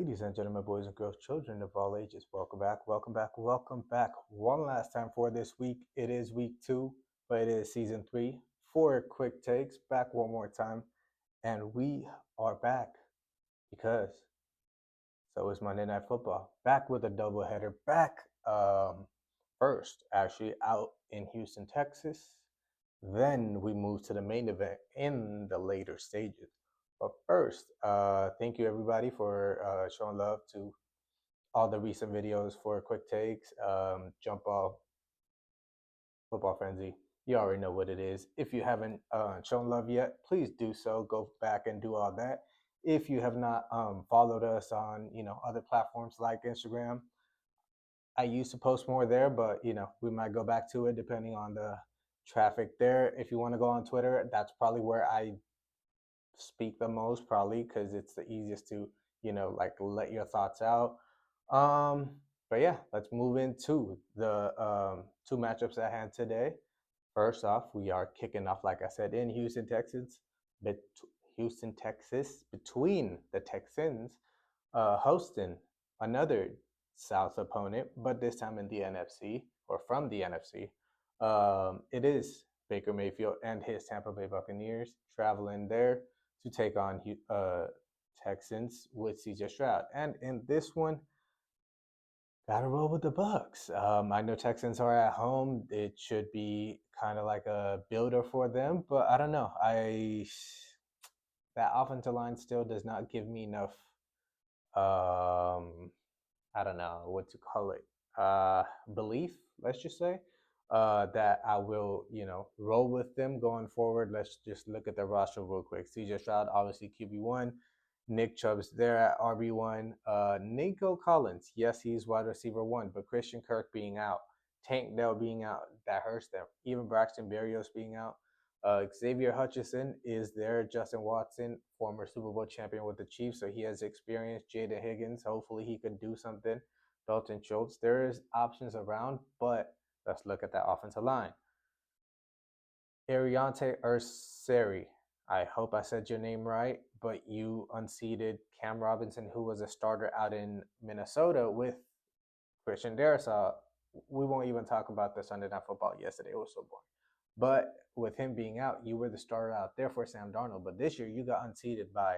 Ladies and gentlemen, boys and girls, children of all ages, welcome back, welcome back, welcome back. One last time for this week. It is week 2, but it is season 3 for Quick Takes. Back one more time, and we are back because so is Monday Night Football. Back with a doubleheader. Back first, actually, out in Houston, Texas. Then we move to the main event in the later stages. But first, thank you everybody for showing love to all the recent videos for Quick Takes, Jump Off, Football Frenzy. You already know what it is. If you haven't shown love yet, please do so. Go back and do all that. If you have not followed us on other platforms like Instagram, I used to post more there, but we might go back to it depending on the traffic there. If you want to go on Twitter, that's probably where I speak the most, probably because it's the easiest to like let your thoughts out. But yeah, let's move into the two matchups at hand today. First off, we are kicking off, like I said, in Houston, Texas, between the Texans hosting another South opponent, but this time in the NFC or from the NFC. It is Baker Mayfield and his Tampa Bay Buccaneers traveling there to take on Texans with CJ Stroud. And in this one, gotta roll with the Bucs. I know Texans are at home. It should be kind of like a builder for them, but I don't know. That offensive line still does not give me enough. I don't know what to call it. Belief, let's just say. That I will, roll with them going forward. Let's just look at the roster real quick. CJ Stroud, obviously QB1. Nick Chubb's there at RB1. Nico Collins, yes, he's wide receiver 1, but Christian Kirk being out, Tank Dell being out, that hurts them. Even Braxton Berrios being out. Xavier Hutchinson is there. Justin Watson, former Super Bowl champion with the Chiefs, so he has experience. Jada Higgins, hopefully he could do something. Dalton Schultz, there is options around, but let's look at that offensive line. Ariante Urseri, I hope I said your name right, but you unseated Cam Robinson, who was a starter out in Minnesota with Christian Darrisaw. We won't even talk about the Sunday Night Football yesterday. It was so boring. But with him being out, you were the starter out there for Sam Darnold. But this year, you got unseated by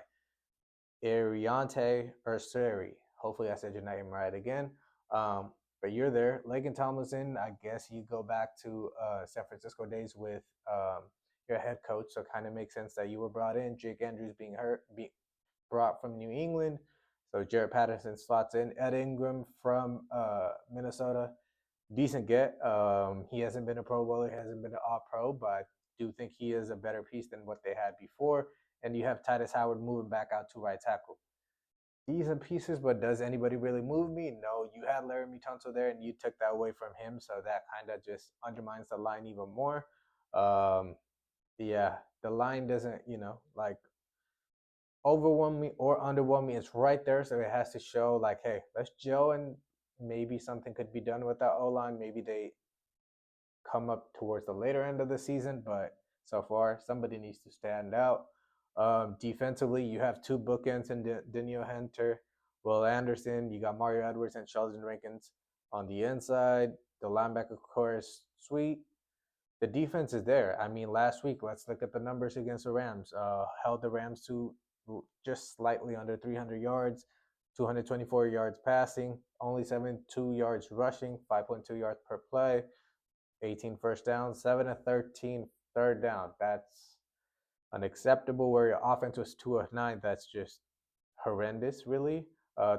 Ariante Urseri. Hopefully, I said your name right again. But you're there. Laken Tomlinson, I guess you go back to San Francisco days with your head coach, so it kind of makes sense that you were brought in. Jake Andrews being brought from New England, so Jared Patterson slots in. Ed Ingram from Minnesota, decent get. He hasn't been a Pro Bowler, he hasn't been an All-Pro, but I do think he is a better piece than what they had before. And you have Titus Howard moving back out to right tackle. Decent pieces, but does anybody really move me? No. You had Laramie Tunsil there, and you took that away from him, so that kind of just undermines the line even more. Yeah, the line doesn't, like overwhelm me or underwhelm me. It's right there, so it has to show like, hey, let's gel, and maybe something could be done with that O-line. Maybe they come up towards the later end of the season, but so far somebody needs to stand out. Defensively, you have two bookends in Daniel Hunter, Will Anderson. You got Mario Edwards and Sheldon Rankins on the inside. The linebacker core is sweet. The defense is there. I mean, last week, let's look at the numbers against the Rams. Held the Rams to just slightly under 300 yards, 224 yards passing, only 72 yards rushing, 5.2 yards per play, 18 first downs, 7 of 13 third down. That's unacceptable. Where your offense was 2 of 9, that's just horrendous, really.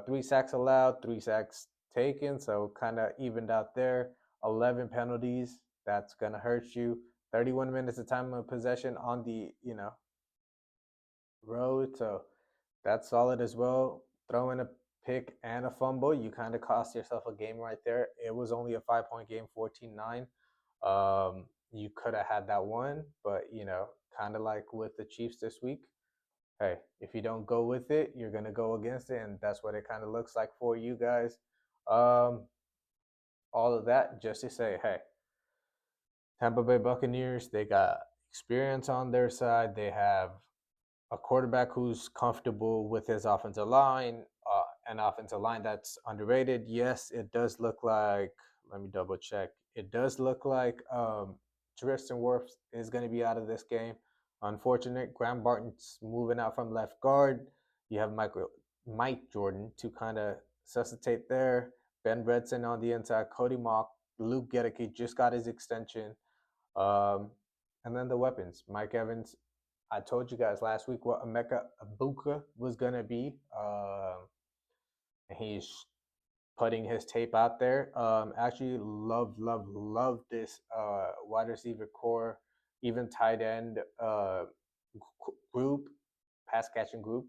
3 sacks allowed, 3 sacks taken, so kind of evened out there. 11 penalties, that's gonna hurt you. 31 minutes of time of possession on the road, so that's solid as well. Throwing a pick and a fumble, you kind of cost yourself a game right there. It was only a 5-point game, 14-9. You could have had that one, but kind of like with the Chiefs this week, hey, if you don't go with it, you're gonna go against it, and that's what it kind of looks like for you guys. All of that just to say, hey, Tampa Bay Buccaneers, they got experience on their side. They have a quarterback who's comfortable with his offensive line, an offensive line that's underrated. Yes, it does look like. Let me double check. It does look like Tristan Wirfs is going to be out of this game. Unfortunate. Graham Barton's moving out from left guard. You have Mike Jordan to kind of suscitate there. Ben Redson on the inside. Cody Mock. Luke Gedeke just got his extension. Um, and then the weapons. Mike Evans. I told you guys last week what Emeka Ibuka was going to be. He's putting his tape out there. Actually, love this wide receiver core, even tight end group, pass catching group,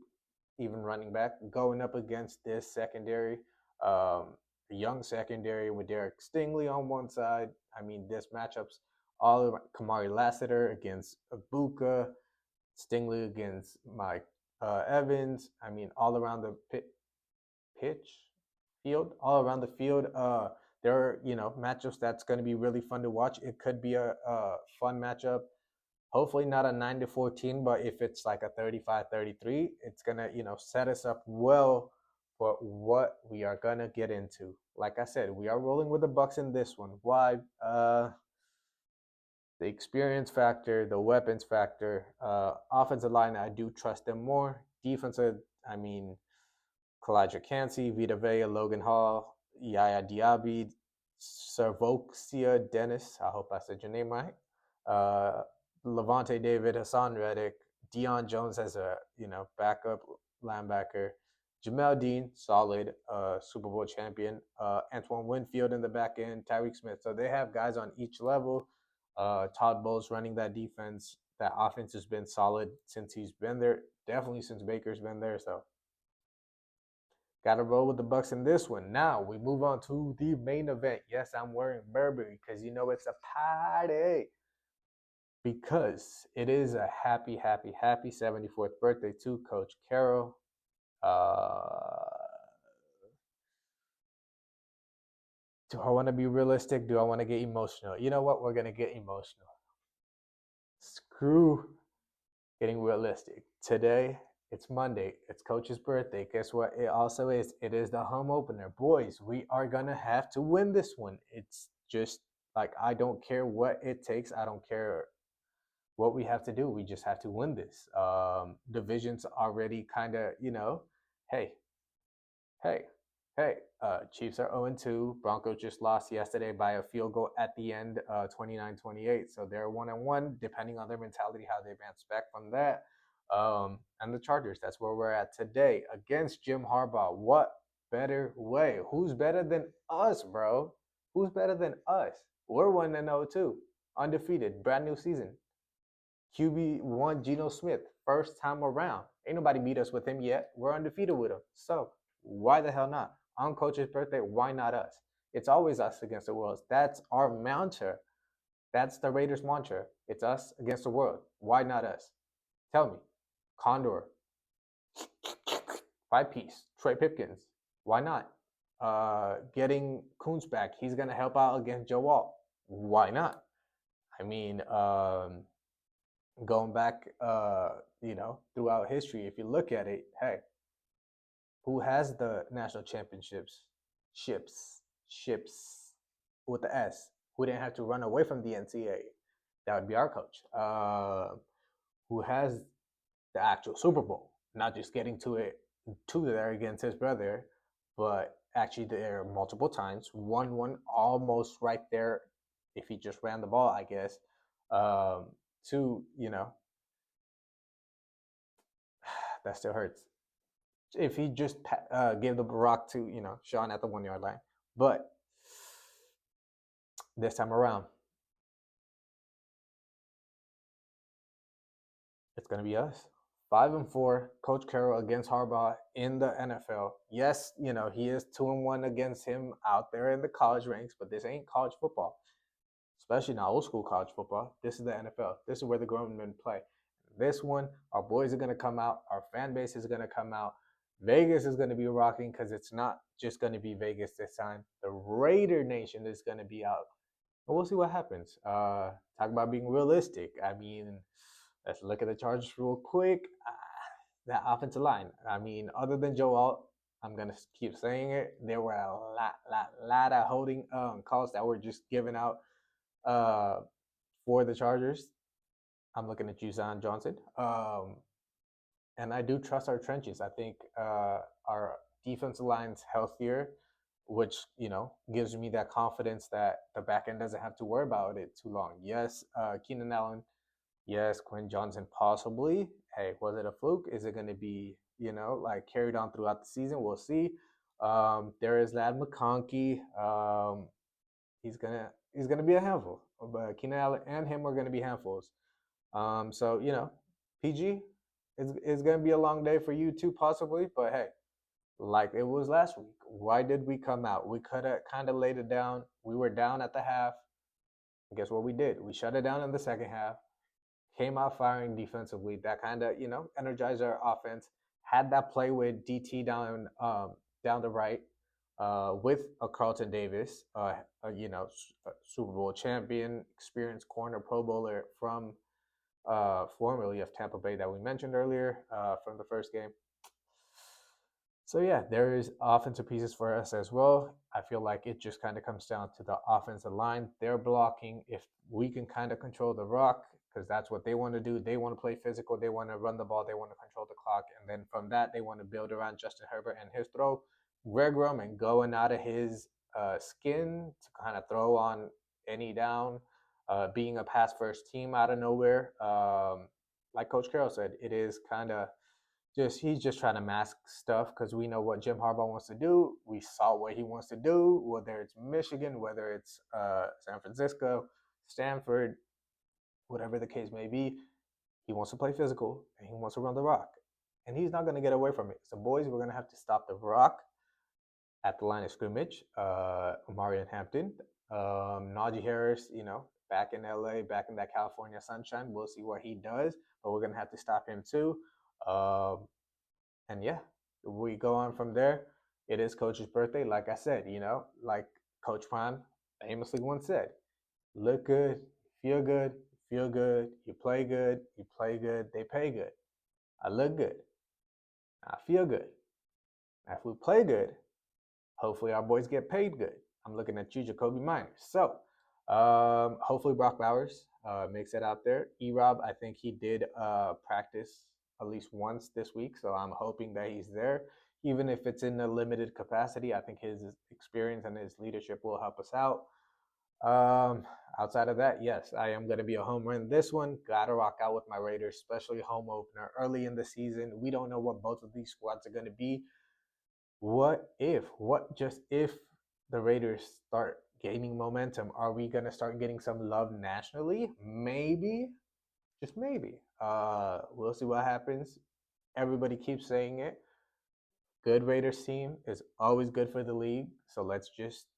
even running back going up against this secondary, young secondary with Derek Stingley on one side. I mean, this matchups all around Kamari Lassiter against Ibuka, Stingley against Mike Evans. I mean, all around the pitch field, all around the field. There are matchups that's going to be really fun to watch. It could be a fun matchup. Hopefully not a 9-14, but if it's like a 35-33, it's gonna set us up well for what we are gonna get into. Like I said, we are rolling with the Bucs in this one. Why? The experience factor, the weapons factor, offensive line, I do trust them more. Defensive, I mean, Kalijah Cansey, Vita Vea, Logan Hall, Yaya Diaby, Servoxia Dennis. I hope I said your name right. Levante David, Hassan Reddick, Deion Jones as a backup linebacker, Jamel Dean, solid Super Bowl champion, Antoine Winfield in the back end, Tyreek Smith. So they have guys on each level. Todd Bowles running that defense. That offense has been solid since he's been there. Definitely since Baker's been there. So got to roll with the Bucs in this one. Now we move on to the main event. Yes, I'm wearing Burberry because it's a party. Because it is a happy 74th birthday to Coach Carroll. Do I want to be realistic? Do I want to get emotional? You know what? We're going to get emotional. Screw getting realistic. Today, it's Monday. It's Coach's birthday. Guess what? It also is. It is the home opener. Boys, we are going to have to win this one. It's just like, I don't care what it takes. I don't care what we have to do. We just have to win this. Division's already kind of, hey, hey, hey. Chiefs are 0-2. Broncos just lost yesterday by a field goal at the end, 29-28. So they're 1-1, depending on their mentality, how they bounce back from that. And the Chargers, that's where we're at today against Jim Harbaugh. What better way? Who's better than us, bro? Who's better than us? We're 1-0 too, undefeated, brand new season. QB1 Geno Smith, first time around. Ain't nobody beat us with him yet. We're undefeated with him. So why the hell not? On Coach's birthday, why not us? It's always us against the world. That's our mantra. That's the Raiders' mantra. It's us against the world. Why not us? Tell me. Condor. 5-piece. Trey Pipkins. Why not? Getting Coons back. He's going to help out against Joe Walt. Why not? I mean, going back, throughout history, if you look at it, hey, who has the national championships? Ships with the S. Who didn't have to run away from the NCAA? That would be our coach. Who has the actual Super Bowl? Not just getting to there against his brother, but actually there multiple times. Won one almost right there if he just ran the ball, I guess. Two, that still hurts. If he just gave the rock to, Sean at the 1-yard line. But this time around, it's going to be us. 5-4, Coach Carroll against Harbaugh in the NFL. Yes, he is 2-1 against him out there in the college ranks, but this ain't college football, especially not old school college football. This is the NFL. This is where the grown men play. This one, our boys are going to come out. Our fan base is going to come out. Vegas is going to be rocking because it's not just going to be Vegas this time. The Raider Nation is going to be out. And we'll see what happens. Talk about being realistic. I mean, let's look at the Chargers real quick. That offensive line. I mean, other than Joe Alt, I'm gonna keep saying it. There were a lot of holding calls that were just given out uh, for the Chargers. I'm looking at you, Zion Johnson. And I do trust our trenches. I think our defensive line's healthier, which gives me that confidence that the back end doesn't have to worry about it too long. Yes, Keenan Allen. Yes, Quinn Johnson possibly. Hey, was it a fluke? Is it going to be like carried on throughout the season? We'll see. There is Lad McConkey. He's gonna be a handful. But Keenan Allen and him are going to be handfuls. So PG is going to be a long day for you too, possibly. But hey, like it was last week, why did we come out? We could have kind of laid it down. We were down at the half. Guess what we did? We shut it down in the second half. Came out firing defensively. That kind of energized our offense. Had that play with DT down the right with a Carlton Davis, Super Bowl champion, experienced corner, Pro Bowler from formerly of Tampa Bay that we mentioned earlier from the first game. So yeah, there is offensive pieces for us as well. I feel like it just kind of comes down to the offensive line. They're blocking. If we can kind of control the rock, because that's what they want to do. They want to play physical. They want to run the ball. They want to control the clock. And then from that, they want to build around Justin Herbert and his throw. Greg Roman going out of his skin to kind of throw on any down, being a pass first team out of nowhere. Like Coach Carroll said, it is kind of he's just trying to mask stuff because we know what Jim Harbaugh wants to do. We saw what he wants to do, whether it's Michigan, whether it's San Francisco, Stanford, whatever the case may be. He wants to play physical and he wants to run the rock. And he's not going to get away from it. So, boys, we're going to have to stop the rock at the line of scrimmage. Omarion Hampton, Najee Harris, back in LA, back in that California sunshine. We'll see what he does, but we're going to have to stop him too. And yeah, we go on from there. It is Coach's birthday. Like I said, like Coach Prime famously once said, look good, feel good, you play good, they pay good. I look good. I feel good. If we play good, hopefully our boys get paid good. I'm looking at you, Jacoby Myers. So hopefully Brock Bowers makes it out there. E-Rob, I think he did practice at least once this week, so I'm hoping that he's there. Even if it's in a limited capacity, I think his experience and his leadership will help us out. Outside of that, yes, I am going to be a home run this one. Got to rock out with my Raiders, especially home opener early in the season. We don't know what both of these squads are going to be. What if the Raiders start gaining momentum? Are we going to start getting some love nationally? Maybe. Just maybe. We'll see what happens. Everybody keeps saying it. Good Raiders team is always good for the league. So let's just,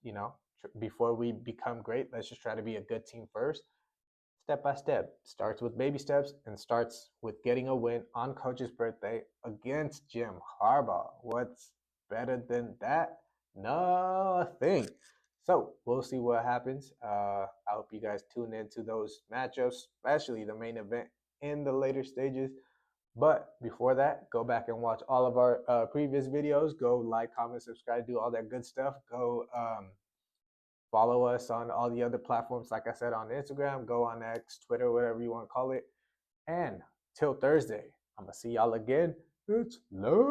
before we become great, let's just try to be a good team first. Step by step. Starts with baby steps and starts with getting a win on Coach's birthday against Jim Harbaugh. What's better than that? Nothing. So we'll see what happens. I hope you guys tune into those matchups, especially the main event in the later stages. But before that, go back and watch all of our previous videos. Go like, comment, subscribe, do all that good stuff. Go follow us on all the other platforms, like I said, on Instagram. Go on X, Twitter, whatever you want to call it. And till Thursday, I'm going to see y'all again. It's love.